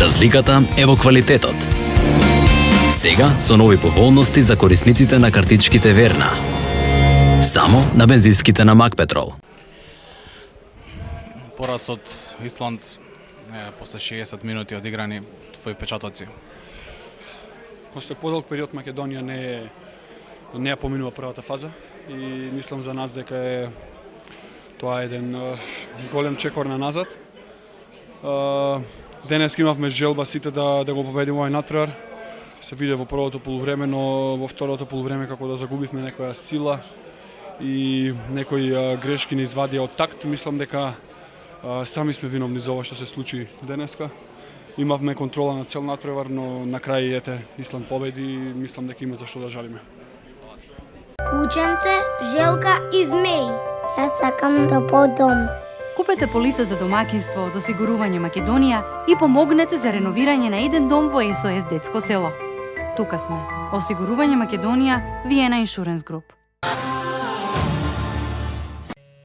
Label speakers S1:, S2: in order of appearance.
S1: Разликата е во квалитетот. Сега со нови поволности за корисниците на картичките Верна. Само на бензинските на Макпетрол.
S2: Пораз од Исланд после 60 минути одиграни, твои впечатоци?
S3: После подолг период Македонија не ја поминува првата фаза и мислам за нас дека е тоа еден голем чекор на назад. Денес имавме желба сите да го победиме овој натпревар. Се виде во првото полувреме, но во второто полувреме како да загубивме некоја сила и некои грешки не извадија од такт. Мислам дека сами сме виновни за ова што се случи денеска. Имавме контрола на цел натпревар, но на крај ете Исланд победи и мислам дека има за што да жалиме.
S4: Кученце, желка и змеј. Јас сакам да подом.
S5: Купете полиса за домакинство од Осигурување Македонија и помогнете за реновирање на еден дом во СОС Детско село. Тука сме. Осигурување Македонија, Виена Insurance Group.